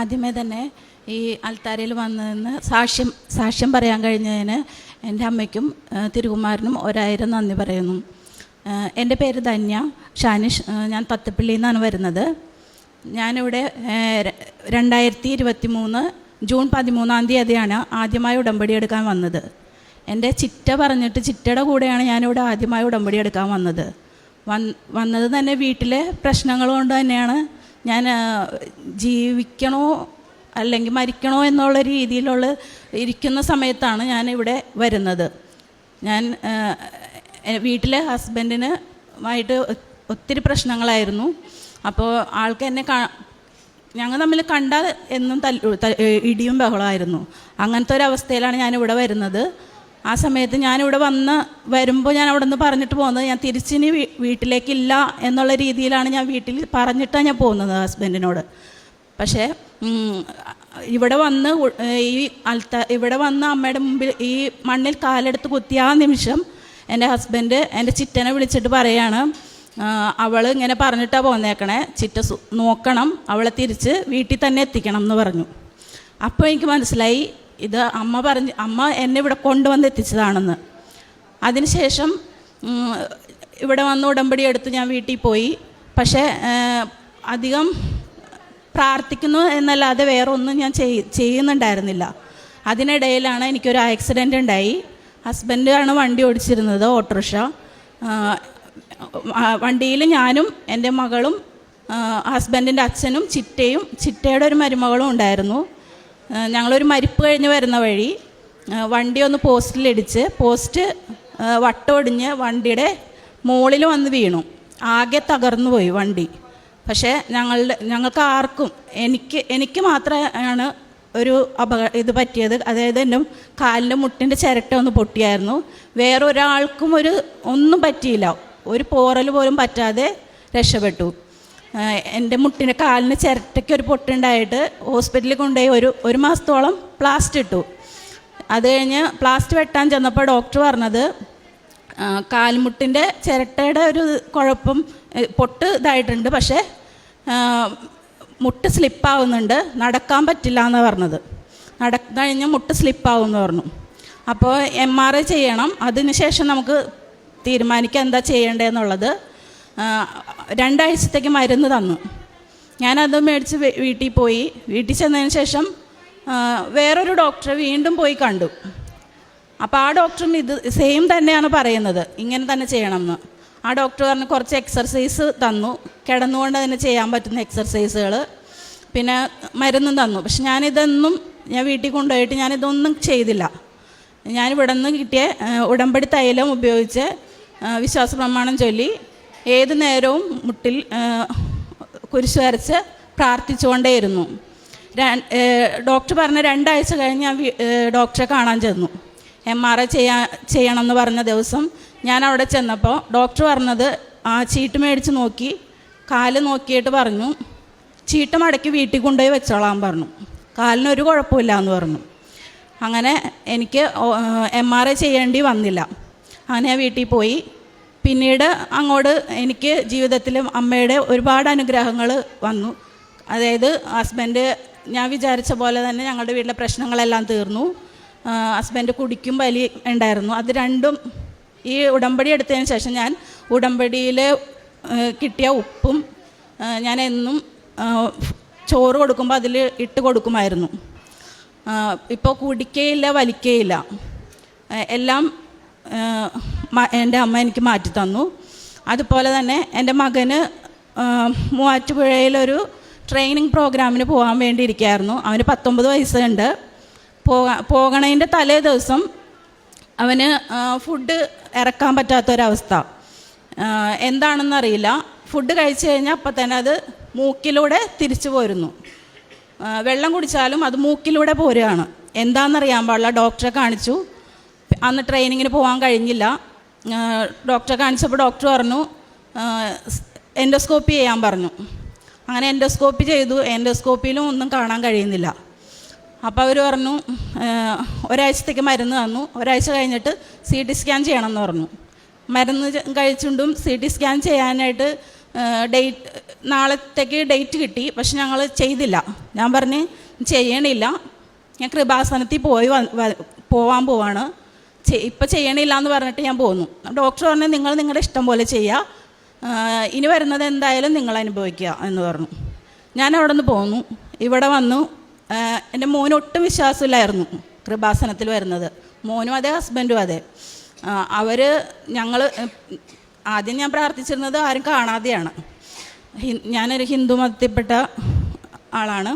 ആദ്യമേ തന്നെ ഈ അൾത്താരയിൽ വന്നതെന്ന് സാക്ഷ്യം പറയാൻ കഴിഞ്ഞതിന് എൻ്റെ അമ്മയ്ക്കും തിരുകുമാരനും 1000 നന്ദി പറയുന്നു. എൻ്റെ പേര് ധന്യ ഷാനിഷ്. ഞാൻ തത്തപ്പള്ളിയിൽ നിന്നാണ് വരുന്നത്. ഞാനിവിടെ 2023 ജൂൺ 13-ാം തീയതിയാണ് ആദ്യമായി ഉടമ്പടി എടുക്കാൻ വന്നത്. എൻ്റെ ചിറ്റ പറഞ്ഞിട്ട് ചിറ്റയുടെ കൂടെയാണ് ഞാനിവിടെ ആദ്യമായി ഉടമ്പടി എടുക്കാൻ വന്നത്. വന്നത് തന്നെ വീട്ടിലെ പ്രശ്നങ്ങൾ കൊണ്ട് തന്നെയാണ്. ഞാൻ ജീവിക്കണോ അല്ലെങ്കിൽ മരിക്കണോ എന്നുള്ള രീതിയിലുള്ള ഇരിക്കുന്ന സമയത്താണ് ഞാൻ ഇവിടെ വരുന്നത്. ഞാൻ വീട്ടിലെ ഹസ്ബൻഡിനുമായിട്ട് ഒത്തിരി പ്രശ്നങ്ങളായിരുന്നു. അപ്പോൾ ആൾക്ക് എന്നെ ഞങ്ങൾ തമ്മിൽ കണ്ടാൽ എന്നും ഇടിയും ബഹളമായിരുന്നു. അങ്ങനത്തെ ഒരു അവസ്ഥയിലാണ് ഞാനിവിടെ വരുന്നത്. ആ സമയത്ത് ഞാനിവിടെ വരുമ്പോൾ ഞാൻ അവിടെ നിന്ന് പറഞ്ഞിട്ട് പോകുന്നത് ഞാൻ തിരിച്ചിനി വീട്ടിലേക്കില്ല എന്നുള്ള രീതിയിലാണ് ഞാൻ വീട്ടിൽ പറഞ്ഞിട്ടാണ് ഞാൻ പോകുന്നത് ഹസ്ബൻഡിനോട്. പക്ഷേ ഇവിടെ വന്ന് അമ്മയുടെ മുമ്പിൽ ഈ മണ്ണിൽ കാലെടുത്ത് കുത്തിയ ആ നിമിഷം എൻ്റെ ഹസ്ബൻഡ് എൻ്റെ ചിറ്റനെ വിളിച്ചിട്ട് പറയാണ്, അവൾ ഇങ്ങനെ പറഞ്ഞിട്ടാണ് പോന്നേക്കണേ, ചിറ്റ നോക്കണം, അവളെ തിരിച്ച് വീട്ടിൽ തന്നെ എത്തിക്കണം എന്ന് പറഞ്ഞു. അപ്പോൾ എനിക്ക് മനസ്സിലായി ഇത് അമ്മ എന്നെ ഇവിടെ കൊണ്ടുവന്ന് എത്തിച്ചതാണെന്ന്. അതിനുശേഷം ഇവിടെ വന്ന് ഉടമ്പടി എടുത്ത് ഞാൻ വീട്ടിൽ പോയി. പക്ഷേ അധികം പ്രാർത്ഥിക്കുന്നു എന്നല്ലാതെ വേറെ ഒന്നും ഞാൻ ചെയ്യുന്നുണ്ടായിരുന്നില്ല. അതിനിടയിലാണ് എനിക്കൊരു ആക്സിഡൻ്റ് ഉണ്ടായി. ഹസ്ബൻഡാണ് വണ്ടി ഓടിച്ചിരുന്നത്, ഓട്ടോറിക്ഷ. വണ്ടിയിൽ ഞാനും എൻ്റെ മകളും ഹസ്ബൻഡിൻ്റെ അച്ഛനും ചിറ്റയുടെ ഒരു മരുമകളും ഉണ്ടായിരുന്നു. ഞങ്ങളൊരു മരിപ്പ് കഴിഞ്ഞ് വരുന്ന വഴി വണ്ടി ഒന്ന് പോസ്റ്റിലിടിച്ച് പോസ്റ്റ് വട്ടമൊടിഞ്ഞ് വണ്ടിയുടെ മുകളിൽ വന്ന് വീണു. ആകെ തകർന്നു പോയി വണ്ടി. പക്ഷേ ഞങ്ങൾക്ക് ആർക്കും എനിക്ക് മാത്രമാണ് ഒരു ഇത് പറ്റിയത്. അതായത് എൻ്റെ കാലിൻ്റെ മുട്ടിൻ്റെ ചിരട്ട ഒന്ന് പൊട്ടിയായിരുന്നു. വേറൊരാൾക്കും ഒന്നും പറ്റിയില്ല. ഒരു പോറൽ പോലും പറ്റാതെ രക്ഷപ്പെട്ടു. എൻ്റെ മുട്ടിൻ്റെ കാലിന് ചിരട്ടയ്ക്ക് ഒരു പൊട്ടുണ്ടായിട്ട് ഹോസ്പിറ്റലിൽ കൊണ്ടുപോയി ഒരു മാസത്തോളം പ്ലാസ്റ്റർ ഇട്ടു. അത് കഴിഞ്ഞ് പ്ലാസ്റ്റർ വെട്ടാൻ ചെന്നപ്പോൾ ഡോക്ടർ പറഞ്ഞത് കാൽമുട്ടിൻ്റെ ചിരട്ടയുടെ ഒരു കുഴപ്പം പൊട്ട് ഇതായിട്ടുണ്ട്, പക്ഷേ മുട്ട് സ്ലിപ്പാവുന്നുണ്ട്, നടക്കാൻ പറ്റില്ല എന്നാണ് പറഞ്ഞത്. കഴിഞ്ഞ് മുട്ട് സ്ലിപ്പാവുമെന്ന് പറഞ്ഞു. അപ്പോൾ MRI ചെയ്യണം, അതിനുശേഷം നമുക്ക് തീരുമാനിക്കാം എന്താ ചെയ്യേണ്ടതെന്നുള്ളത്. 2 ആഴ്ചത്തേക്ക് മരുന്ന് തന്നു. ഞാനത് മേടിച്ച് വീട്ടിൽ പോയി. വീട്ടിൽ ചെന്നതിന് ശേഷം വേറൊരു ഡോക്ടറെ വീണ്ടും പോയി കണ്ടു. അപ്പോൾ ആ ഡോക്ടറും ഇത് സെയിം തന്നെയാണ് പറയുന്നത്, ഇങ്ങനെ തന്നെ ചെയ്യണമെന്ന്. ആ ഡോക്ടർ പറഞ്ഞ് കുറച്ച് എക്സർസൈസ് തന്നു, കിടന്നുകൊണ്ട് തന്നെ ചെയ്യാൻ പറ്റുന്ന എക്സർസൈസുകൾ, പിന്നെ മരുന്നും തന്നു. പക്ഷെ ഞാൻ വീട്ടിൽ കൊണ്ടുപോയിട്ട് ഞാനിതൊന്നും ചെയ്തില്ല. ഞാനിവിടെ നിന്ന് കിട്ടിയ ഉടമ്പടി തൈലം ഉപയോഗിച്ച് വിശ്വാസ പ്രമാണം ചൊല്ലി ഏത് നേരവും മുട്ടിൽ കുരിശ് വരച്ച് പ്രാർത്ഥിച്ചുകൊണ്ടേയിരുന്നു. ഡോക്ടർ പറഞ്ഞ 2 ആഴ്ച കഴിഞ്ഞ് ഞാൻ ഡോക്ടറെ കാണാൻ ചെന്നു. MRI ചെയ്യണമെന്ന് പറഞ്ഞ ദിവസം ഞാൻ അവിടെ ചെന്നപ്പോൾ ഡോക്ടർ പറഞ്ഞത് ചീട്ട് മേടിച്ച് നോക്കി, കാല് നോക്കിയിട്ട് പറഞ്ഞു, ചീട്ട് മടക്കി വീട്ടിൽ കൊണ്ടുപോയി വെച്ചോളാൻ പറഞ്ഞു, കാലിനൊരു കുഴപ്പമില്ല എന്ന് പറഞ്ഞു. അങ്ങനെ എനിക്ക് MRI ചെയ്യേണ്ടി വന്നില്ല. അങ്ങനെ ഞാൻ വീട്ടിൽ പോയി. പിന്നീട് അങ്ങോട്ട് എനിക്ക് ജീവിതത്തിൽ അമ്മയുടെ ഒരുപാട് അനുഗ്രഹങ്ങൾ വന്നു. അതായത് ഹസ്ബൻഡ് ഞാൻ വിചാരിച്ച പോലെ തന്നെ ഞങ്ങളുടെ വീട്ടിലെ പ്രശ്നങ്ങളെല്ലാം തീർന്നു. ഹസ്ബൻഡ് കുടിക്കും വലി ഉണ്ടായിരുന്നു. അത് രണ്ടും ഈ ഉടമ്പടി എടുത്തതിന് ശേഷം ഞാൻ ഉടമ്പടിയിൽ കിട്ടിയ ഉപ്പും ഞാൻ എന്നും ചോറ് കൊടുക്കുമ്പോൾ അതിൽ ഇട്ട് കൊടുക്കുമായിരുന്നു. ഇപ്പോൾ കുടിക്കുകയില്ല, വലിക്കുകയില്ല, എല്ലാം എൻ്റെ അമ്മ എനിക്ക് മാറ്റി തന്നു. അതുപോലെ തന്നെ എൻ്റെ മകന് മൂവാറ്റുപുഴയിലൊരു ട്രെയിനിങ് പ്രോഗ്രാമിന് പോകാൻ വേണ്ടി ഇരിക്കുകയായിരുന്നു. അവന് 19 വയസ്സുണ്ട്. പോകണതിൻ്റെ തലേ ദിവസം അവന് ഫുഡ് ഇറക്കാൻ പറ്റാത്തൊരവസ്ഥ. എന്താണെന്നറിയില്ല. ഫുഡ് കഴിച്ചു കഴിഞ്ഞാൽ അപ്പം തന്നെ അത് മൂക്കിലൂടെ തിരിച്ചു പോരുന്നു. വെള്ളം കുടിച്ചാലും അത് മൂക്കിലൂടെ പോരുകയാണ്. എന്താണെന്നറിയാൻ പാടില്ല. ഡോക്ടറെ കാണിച്ചു. അന്ന് ട്രെയിനിങ്ങിന് പോകാൻ കഴിഞ്ഞില്ല. ഡോക്ടറെ കാണിച്ചപ്പോൾ ഡോക്ടർ പറഞ്ഞു എൻഡോസ്കോപ്പി ചെയ്യാൻ പറഞ്ഞു. അങ്ങനെ എൻഡോസ്കോപ്പി ചെയ്തു. എൻഡോസ്കോപ്പിയിലും ഒന്നും കാണാൻ കഴിയുന്നില്ല. അപ്പോൾ അവർ പറഞ്ഞു 1 ആഴ്ചത്തേക്ക് മരുന്ന് തന്നു. 1 ആഴ്ച കഴിഞ്ഞിട്ട് CT സ്കാൻ ചെയ്യണമെന്ന് പറഞ്ഞു. മരുന്ന് കഴിച്ചുകൊണ്ടും CT സ്കാൻ ചെയ്യാനായിട്ട് നാളത്തേക്ക് ഡേറ്റ് കിട്ടി. പക്ഷെ ഞങ്ങൾ ചെയ്തില്ല. ഞാൻ പറഞ്ഞ് ചെയ്യണില്ല, ഞാൻ കൃപാസനത്തിൽ പോവാൻ പോവാണ്, ഇപ്പം ചെയ്യണില്ല എന്ന് പറഞ്ഞിട്ട് ഞാൻ പോന്നു. ഡോക്ടർ പറഞ്ഞു നിങ്ങൾ നിങ്ങളുടെ ഇഷ്ടം പോലെ ചെയ്യുക, ഇനി വരുന്നത് എന്തായാലും നിങ്ങൾ അനുഭവിക്കുക എന്ന് പറഞ്ഞു. ഞാൻ അവിടെ നിന്ന് പോന്നു. ഇവിടെ വന്നു. എൻ്റെ മോന് ഒട്ടും വിശ്വാസമില്ലായിരുന്നു കൃപാസനത്തിൽ വരുന്നത്. മോനും അതെ, ഹസ്ബൻഡും അതെ. ആദ്യം ഞാൻ പ്രാർത്ഥിച്ചിരുന്നത് ആരും കാണാതെയാണ്. ഞാനൊരു ഹിന്ദു മതത്തിൽപ്പെട്ട ആളാണ്.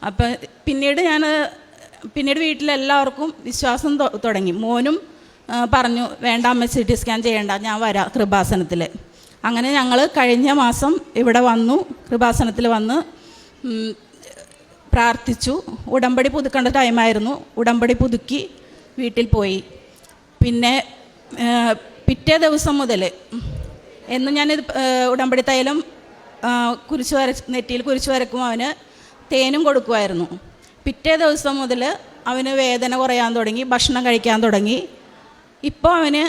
അപ്പം പിന്നീട് വീട്ടിലെല്ലാവർക്കും വിശ്വാസം തുടങ്ങി. മോനും പറഞ്ഞു വേണ്ട അമ്മ CT സ്കാൻ ചെയ്യേണ്ട, ഞാൻ വരാം കൃപാസനത്തിൽ. അങ്ങനെ ഞങ്ങൾ കഴിഞ്ഞ മാസം ഇവിടെ വന്നു, കൃപാസനത്തിൽ വന്ന് പ്രാർത്ഥിച്ചു. ഉടമ്പടി പുതുക്കേണ്ട ടൈമായിരുന്നു. ഉടമ്പടി പുതുക്കി വീട്ടിൽ പോയി. പിന്നെ പിറ്റേ ദിവസം മുതൽ എന്നും ഞാനിത് ഉടമ്പടി തൈലം നെറ്റിയിൽ കുരിശ് വരക്കും, അവന് തേനും കൊടുക്കുമായിരുന്നു. പിറ്റേ ദിവസം മുതൽ അവന് വേദന കുറയാൻ തുടങ്ങി, ഭക്ഷണം കഴിക്കാൻ തുടങ്ങി. ഇപ്പോൾ അവന്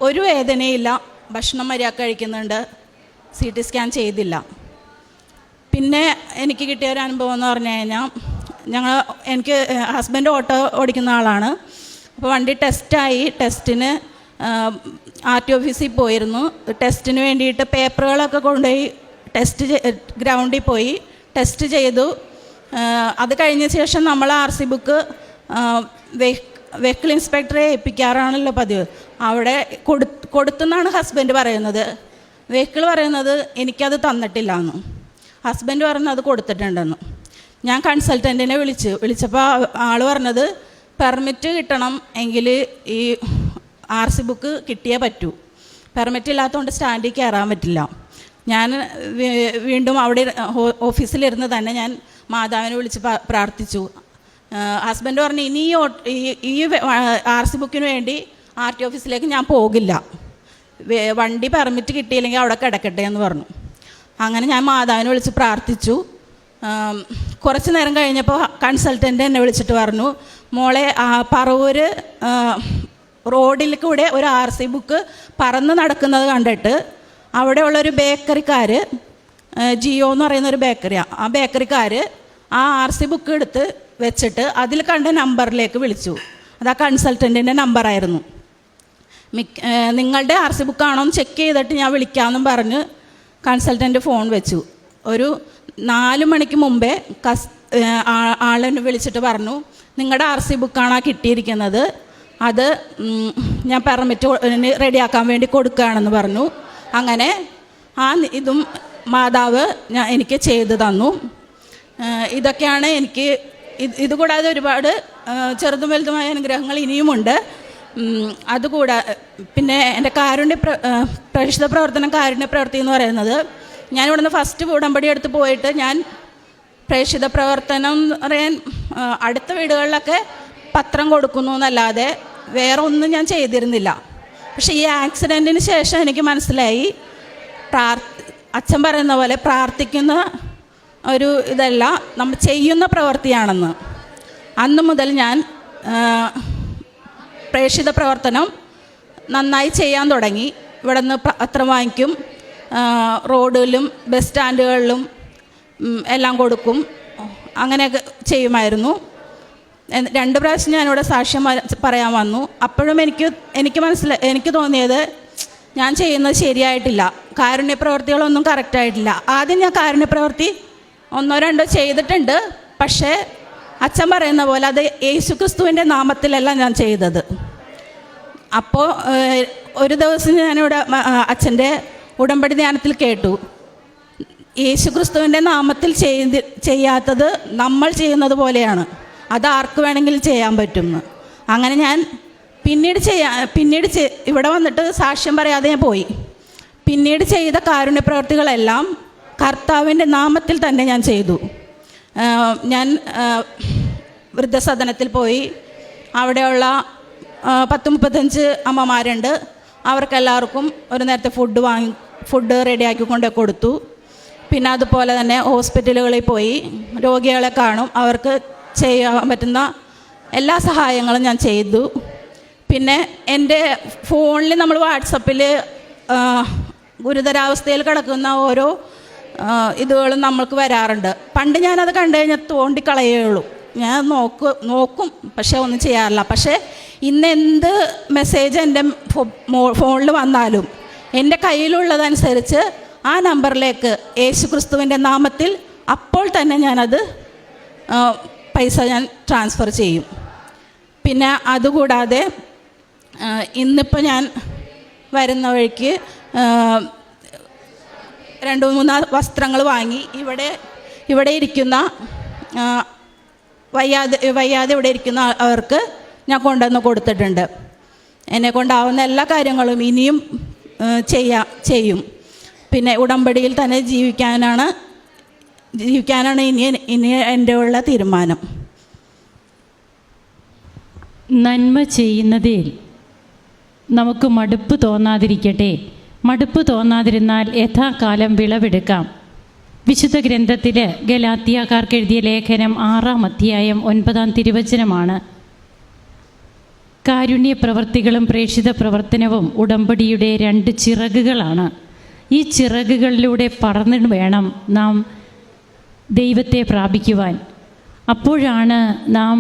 ഒരു വേദനയില്ല, ഭക്ഷണം മര്യാദ കഴിക്കുന്നുണ്ട്, CT സ്കാൻ ചെയ്തില്ല. പിന്നെ എനിക്ക് കിട്ടിയ ഒരു അനുഭവം എന്ന് പറഞ്ഞു കഴിഞ്ഞാൽ, എനിക്ക് ഹസ്ബൻഡ് ഓട്ടോ ഓടിക്കുന്ന ആളാണ്. അപ്പോൾ വണ്ടി ടെസ്റ്റായി. ടെസ്റ്റിന് RT ഓഫീസിൽ പോയിരുന്നു. ടെസ്റ്റിന് വേണ്ടിയിട്ട് പേപ്പറുകളൊക്കെ കൊണ്ടുപോയി ഗ്രൗണ്ടിൽ പോയി ടെസ്റ്റ് ചെയ്തു. അത് കഴിഞ്ഞ ശേഷം നമ്മൾ RC ബുക്ക് വെഹിക്കിൾ ഇൻസ്പെക്ടറെ ഏൽപ്പിക്കാറാണല്ലോ പതിവ്. അവിടെ കൊടുത്തെന്നാണ് ഹസ്ബൻഡ് പറയുന്നത്. വെഹിക്കിൾ പറയുന്നത് എനിക്കത് തന്നിട്ടില്ല എന്ന്. ഹസ്ബൻഡ് പറയുന്നത് അത് കൊടുത്തിട്ടുണ്ടെന്ന്. ഞാൻ കൺസൾട്ടൻറ്റിനെ വിളിച്ചപ്പോൾ ആൾ പറഞ്ഞത് പെർമിറ്റ് കിട്ടണം എങ്കിൽ ഈ RC ബുക്ക് കിട്ടിയേ പറ്റൂ, പെർമിറ്റ് ഇല്ലാത്തതുകൊണ്ട് സ്റ്റാൻഡിൽ കയറാൻ പറ്റില്ല. ഞാൻ വീണ്ടും അവിടെ ഓഫീസിലിരുന്ന് തന്നെ ഞാൻ മാതാവിനെ വിളിച്ച് പ്രാർത്ഥിച്ചു. ഹസ്ബൻഡ് പറഞ്ഞു ഇനി ഈ RC ബുക്കിന് വേണ്ടി RT ഓഫീസിലേക്ക് ഞാൻ പോകില്ല, വണ്ടി പെർമിറ്റ് കിട്ടിയില്ലെങ്കിൽ അവിടെ കിടക്കട്ടെ എന്ന് പറഞ്ഞു. അങ്ങനെ ഞാൻ മാതാവിനെ വിളിച്ച് പ്രാർത്ഥിച്ചു. കുറച്ച് നേരം കഴിഞ്ഞപ്പോൾ കൺസൾട്ടൻ്റ് എന്നെ വിളിച്ചിട്ട് പറഞ്ഞു, മോളെ പറവൂർ റോഡിൽ കൂടെ ഒരു RC ബുക്ക് പറന്ന് നടക്കുന്നത് കണ്ടിട്ട് അവിടെയുള്ളൊരു ബേക്കറിക്കാർ, ജിയോ എന്ന് പറയുന്നൊരു ബേക്കറിയാണ്, ആ ബേക്കറിക്കാർ ആ RC ബുക്ക് എടുത്ത് വെച്ചിട്ട് അതിൽ കണ്ട നമ്പറിലേക്ക് വിളിച്ചു. അത് ആ കൺസൾട്ടൻറ്റിൻ്റെ നമ്പറായിരുന്നു. നിങ്ങളുടെ RC ബുക്കാണോ എന്ന് ചെക്ക് ചെയ്തിട്ട് ഞാൻ വിളിക്കാമെന്നും പറഞ്ഞ് കൺസൾട്ടൻറ്റ് ഫോൺ വെച്ചു. ഒരു 4 മണിക്ക് മുമ്പേ ആളെന്നെ വിളിച്ചിട്ട് പറഞ്ഞു നിങ്ങളുടെ RC ബുക്കാണ് കിട്ടിയിരിക്കുന്നത്, അത് ഞാൻ പെർമിറ്റ് റെഡിയാക്കാൻ വേണ്ടി കൊടുക്കുകയാണെന്ന് പറഞ്ഞു. അങ്ങനെ ഇതും മാതാവ് എനിക്ക് ചെയ്തു തന്നു. ഇതൊക്കെയാണ് എനിക്ക്. ഇതുകൂടാതെ ഒരുപാട് ചെറുതും വലുതുമായ അനുഗ്രഹങ്ങൾ ഇനിയുമുണ്ട്. അതുകൂടാതെ പിന്നെ എൻ്റെ പ്രേക്ഷിത പ്രവർത്തനം കാരുണ്യ പ്രവൃത്തി എന്ന് പറയുന്നത്, ഞാനിവിടുന്ന് ഫസ്റ്റ് ഉടമ്പടി എടുത്ത് പോയിട്ട് ഞാൻ പ്രേക്ഷിത പ്രവർത്തനം പറയാൻ അടുത്ത വീടുകളിലൊക്കെ പത്രം കൊടുക്കുന്നു എന്നല്ലാതെ വേറെ ഒന്നും ഞാൻ ചെയ്തിരുന്നില്ല. പക്ഷേ ഈ ആക്സിഡൻറ്റിന് ശേഷം എനിക്ക് മനസ്സിലായി അച്ഛൻ പറയുന്ന പോലെ പ്രാർത്ഥിക്കുന്ന ഒരു ഇതല്ല, നമ്മൾ ചെയ്യുന്ന പ്രവൃത്തിയാണെന്ന്. അന്ന് മുതൽ ഞാൻ പ്രേക്ഷിത പ്രവർത്തനം നന്നായി ചെയ്യാൻ തുടങ്ങി. ഇവിടെ നിന്ന് പത്രം വാങ്ങിക്കും, റോഡിലും ബസ് സ്റ്റാൻഡുകളിലും എല്ലാം കൊടുക്കും, അങ്ങനെയൊക്കെ ചെയ്യുമായിരുന്നു. 2 പ്രാവശ്യം ഞാനിവിടെ സാക്ഷ്യം പറയാൻ വന്നു. അപ്പോഴും എനിക്ക് തോന്നിയത് ഞാൻ ചെയ്യുന്നത് ശരിയായിട്ടില്ല, കാരുണ്യ പ്രവൃത്തികളൊന്നും കറക്റ്റായിട്ടില്ല. ആദ്യം ഞാൻ കാരുണ്യ പ്രവൃത്തി 1-2 ചെയ്തിട്ടുണ്ട്, പക്ഷേ അച്ഛൻ പറയുന്ന പോലെ അത് യേശുക്രിസ്തുവിൻ്റെ നാമത്തിലല്ല ഞാൻ ചെയ്തത്. അപ്പോൾ ഒരു ദിവസം ഞാനിവിടെ അച്ഛൻ്റെ ഉടമ്പടി ധ്യാനത്തിൽ കേട്ടു, യേശുക്രിസ്തുവിൻ്റെ നാമത്തിൽ ചെയ്യാത്തത് നമ്മൾ ചെയ്യുന്നത് പോലെയാണ്, അത് ആർക്ക് വേണമെങ്കിലും ചെയ്യാൻ പറ്റുമെന്ന്. അങ്ങനെ ഞാൻ പിന്നീട് ഇവിടെ വന്നിട്ട് സാക്ഷ്യം പറയാതെ ഞാൻ പോയി. പിന്നീട് ചെയ്ത കാരുണ്യ പ്രവൃത്തികളെല്ലാം കർത്താവിൻ്റെ നാമത്തിൽ തന്നെ ഞാൻ ചെയ്തു. ഞാൻ വൃദ്ധസദനത്തിൽ പോയി. അവിടെയുള്ള 10-35 അമ്മമാരുണ്ട്. അവർക്കെല്ലാവർക്കും ഒരു നേരത്തെ ഫുഡ് റെഡിയാക്കി കൊണ്ടു കൊടുത്തു. പിന്നെ അതുപോലെ തന്നെ ഹോസ്പിറ്റലുകളിൽ പോയി രോഗികളെ കാണും, അവർക്ക് ചെയ്യാൻ പറ്റുന്ന എല്ലാ സഹായങ്ങളും ഞാൻ ചെയ്തു. പിന്നെ എൻ്റെ ഫോണിൽ നമ്മൾ വാട്സപ്പിൽ ഗുരുതരാവസ്ഥയിൽ കിടക്കുന്ന ഓരോ ഇതുകളും നമ്മൾക്ക് വരാറുണ്ട്. പണ്ട് ഞാനത് കണ്ടു കഴിഞ്ഞാൽ തോണ്ടിക്കളയുള്ളൂ, ഞാൻ നോക്കും പക്ഷേ ഒന്നും ചെയ്യാറില്ല. പക്ഷേ ഇന്ന് എന്ത് മെസ്സേജ് എൻ്റെ ഫോണിൽ വന്നാലും എൻ്റെ കയ്യിലുള്ളതനുസരിച്ച് ആ നമ്പറിലേക്ക് യേശുക്രിസ്തുവിൻ്റെ നാമത്തിൽ അപ്പോൾ തന്നെ ഞാനത് പൈസ ഞാൻ ട്രാൻസ്ഫർ ചെയ്യും. പിന്നെ അതുകൂടാതെ ഇന്നിപ്പോൾ ഞാൻ വരുന്ന വഴിക്ക് 2-3 വസ്ത്രങ്ങൾ വാങ്ങി ഇവിടെ ഇരിക്കുന്ന വയ്യാതെ ഇവിടെ ഇരിക്കുന്ന അവർക്ക് ഞാൻ കൊണ്ടുവന്ന് കൊടുത്തിട്ടുണ്ട്. എന്നെ കൊണ്ടാവുന്ന എല്ലാ കാര്യങ്ങളും ഇനിയും ചെയ്യും. പിന്നെ ഉടമ്പടിയിൽ തന്നെ ജീവിക്കാനാണ് ഇനി എൻ്റെ ഉള്ള തീരുമാനം. നന്മ ചെയ്യുന്നതിൽ നമുക്ക് മടുപ്പ് തോന്നാതിരിക്കട്ടെ. മടുപ്പ് തോന്നാതിരുന്നാൽ യഥാകാലം വിളവെടുക്കാം. വിശുദ്ധ ഗ്രന്ഥത്തിൽ ഗലാത്യക്കാർക്ക് എഴുതിയ ലേഖനം 6-ാം അധ്യായം 9-ാം തിരുവചനമാണ്. കാരുണ്യ പ്രവർത്തികളും പ്രേക്ഷിത പ്രവർത്തനവും ഉടമ്പടിയുടെ 2 ചിറകുകളാണ്. ഈ ചിറകുകളിലൂടെ പറന്നിട്ട് വേണം നാം ദൈവത്തെ പ്രാപിക്കുവാൻ. അപ്പോഴാണ് നാം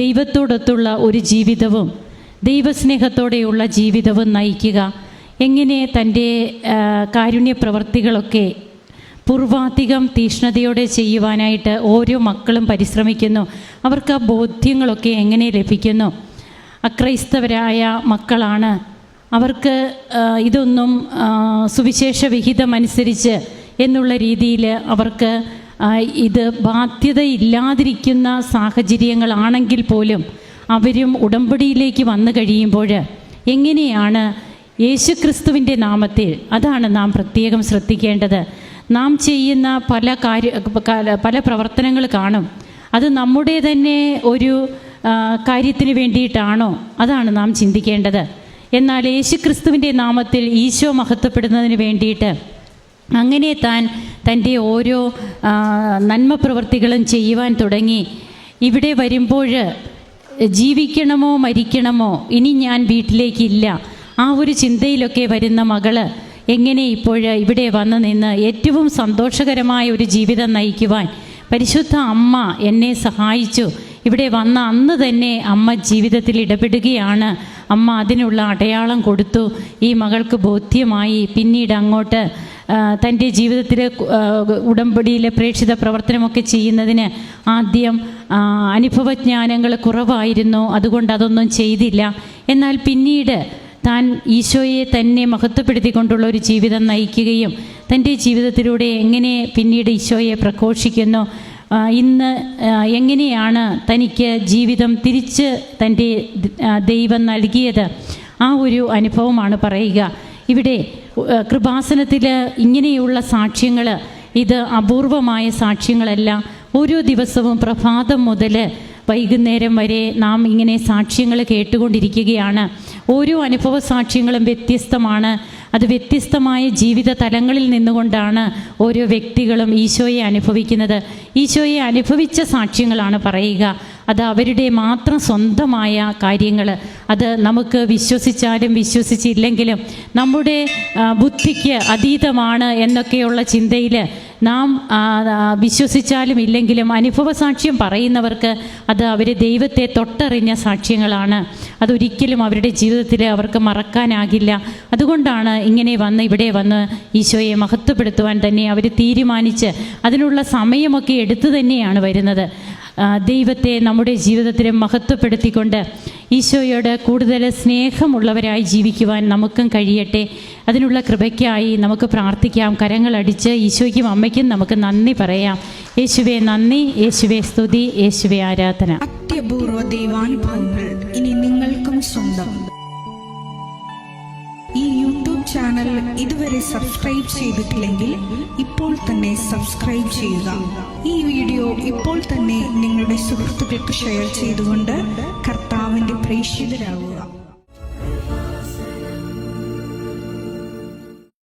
ദൈവത്തോടൊത്തുള്ള ഒരു ജീവിതവും ദൈവസ്നേഹത്തോടെയുള്ള ജീവിതവും നയിക്കുക. എങ്ങനെ തൻ്റെ കാരുണ്യ പ്രവർത്തികളൊക്കെ പൂർവാധികം തീഷ്ണതയോടെ ചെയ്യുവാനായിട്ട് ഓരോ മക്കളും പരിശ്രമിക്കുന്നു. അവർക്ക് ആ ബോധ്യങ്ങളൊക്കെ എങ്ങനെ ലഭിക്കുന്നു? അക്രൈസ്തവരായ മക്കളാണ്. അവർക്ക് ഇതൊന്നും സുവിശേഷ വിഹിതമനുസരിച്ച് എന്നുള്ള രീതിയിൽ അവർക്ക് ഇത് ബാധ്യതയില്ലാതിരിക്കുന്ന സാഹചര്യങ്ങളാണെങ്കിൽ പോലും അവരും ഉടമ്പടിയിലേക്ക് വന്നു കഴിയുമ്പോൾ എങ്ങനെയാണ് യേശുക്രിസ്തുവിൻ്റെ നാമത്തിൽ, അതാണ് നാം പ്രത്യേകം ശ്രദ്ധിക്കേണ്ടത്. നാം ചെയ്യുന്ന പല പ്രവർത്തനങ്ങൾ കാണും. അത് നമ്മുടെ തന്നെ ഒരു കാര്യത്തിന് വേണ്ടിയിട്ടാണോ? അതാണ് നാം ചിന്തിക്കേണ്ടത്. എന്നാൽ യേശുക്രിസ്തുവിൻ്റെ നാമത്തിൽ ഈശോ മഹത്വപ്പെടുന്നതിന് വേണ്ടിയിട്ട് അങ്ങനെ തൻ്റെ ഓരോ നന്മ പ്രവൃത്തികളും ചെയ്യുവാൻ തുടങ്ങി. ഇവിടെ വരുമ്പോൾ ജീവിക്കണമോ മരിക്കണമോ, ഇനി ഞാൻ വീട്ടിലേക്കില്ല, ആ ഒരു ചിന്തയിലൊക്കെ വരുന്ന മകള് എങ്ങനെ ഇപ്പോൾ ഇവിടെ വന്നു നിന്ന് ഏറ്റവും സന്തോഷകരമായ ഒരു ജീവിതം നയിക്കുവാൻ പരിശുദ്ധ അമ്മ എന്നെ സഹായിച്ചു. ഇവിടെ വന്ന അന്ന് തന്നെ അമ്മ ജീവിതത്തിൽ ഇടപെടുകയാണ്. അമ്മ അതിനുള്ള അടയാളം കൊടുത്തു. ഈ മകൾക്ക് ബോധ്യമായി. പിന്നീട് അങ്ങോട്ട് തൻ്റെ ജീവിതത്തിൽ ഉടമ്പടിയിലെ പ്രേക്ഷിത പ്രവർത്തനമൊക്കെ ചെയ്യുന്നതിന് ആദ്യം അനുഭവജ്ഞാനങ്ങൾ കുറവായിരുന്നു, അതുകൊണ്ട് അതൊന്നും ചെയ്തില്ല. എന്നാൽ പിന്നീട് താൻ ഈശോയെ തന്നെ മഹത്വപ്പെടുത്തിക്കൊണ്ടുള്ള ഒരു ജീവിതം നയിക്കുകയും തൻ്റെ ജീവിതത്തിലൂടെ എങ്ങനെ പിന്നീട് ഈശോയെ പ്രഘോഷിക്കുന്നു, ഇന്ന് എങ്ങനെയാണ് തനിക്ക് ജീവിതം തിരിച്ച് തൻ്റെ ദൈവം നൽകിയത്, ആ ഒരു അനുഭവമാണ് പറയുക. ഇവിടെ കൃപാസനത്തിൽ ഇങ്ങനെയുള്ള സാക്ഷ്യങ്ങൾ, ഇത് അപൂർവമായ സാക്ഷ്യങ്ങളല്ല. ഓരോ ദിവസവും പ്രഭാതം മുതൽ വൈകുന്നേരം വരെ നാം ഇങ്ങനെ സാക്ഷ്യങ്ങൾ കേട്ടുകൊണ്ടിരിക്കുകയാണ്. ഓരോ അനുഭവ സാക്ഷ്യങ്ങളും വ്യത്യസ്തമാണ്. അത് വ്യത്യസ്തമായ ജീവിത തലങ്ങളിൽ നിന്നുകൊണ്ടാണ് ഓരോ വ്യക്തികളും ഈശോയെ അനുഭവിക്കുന്നത്. ഈശോയെ അനുഭവിച്ച സാക്ഷ്യങ്ങളാണ് പറയുക. അത് അവരുടെ മാത്രം സ്വന്തമായ കാര്യങ്ങൾ. അത് നമുക്ക് വിശ്വസിച്ചാലും വിശ്വസിച്ചില്ലെങ്കിലും നമ്മുടെ ബുദ്ധിക്ക് അതീതമാണ് എന്നൊക്കെയുള്ള ചിന്തയിൽ നാം വിശ്വസിച്ചാലും ഇല്ലെങ്കിലും അനുഭവ സാക്ഷ്യം പറയുന്നവർക്ക് അത് അവർ ദൈവത്തെ തൊട്ടറിഞ്ഞ സാക്ഷ്യങ്ങളാണ്. അതൊരിക്കലും അവരുടെ ജീവിതത്തിൽ അവർക്ക് മറക്കാനാകില്ല. അതുകൊണ്ടാണ് ഇങ്ങനെ ഇവിടെ വന്ന് ഈശോയെ മഹത്വപ്പെടുത്തുവാൻ തന്നെ അവർ തീരുമാനിച്ച് അതിനുള്ള സമയമൊക്കെ എടുത്തു തന്നെയാണ് വരുന്നത്. ദൈവത്തെ നമ്മുടെ ജീവിതത്തിൽ മഹത്വപ്പെടുത്തിക്കൊണ്ട് ഈശോയോട് കൂടുതൽ സ്നേഹമുള്ളവരായി ജീവിക്കുവാൻ നമുക്കും കഴിയട്ടെ. അതിനുള്ള കൃപയ്ക്കായി നമുക്ക് പ്രാർത്ഥിക്കാം. കരങ്ങളടിച്ച് ഈശോയ്ക്കും അമ്മയ്ക്കും നമുക്ക് നന്ദി പറയാം. യേശുവേ നന്ദി, യേശുവേ സ്തുതി, യേശുവേ ആരാധന. അത്യപൂർവ ദൈവാനുഭവങ്ങൾ ഇനി നിങ്ങൾക്കും സ്വന്തം. ഈ യൂട്യൂബ് ചാനൽ ഇതുവരെ സബ്സ്ക്രൈബ് ചെയ്തിട്ടില്ലെങ്കിൽ ഇപ്പോൾ തന്നെ സബ്സ്ക്രൈബ് ചെയ്യുക. ഈ വീഡിയോ ഇപ്പോൾ തന്നെ നിങ്ങളുടെ സുഹൃത്തുക്കൾക്ക് ഷെയർ ചെയ്തുകൊണ്ട് കർത്താവിൻ്റെ പ്രേക്ഷിതരാകുക.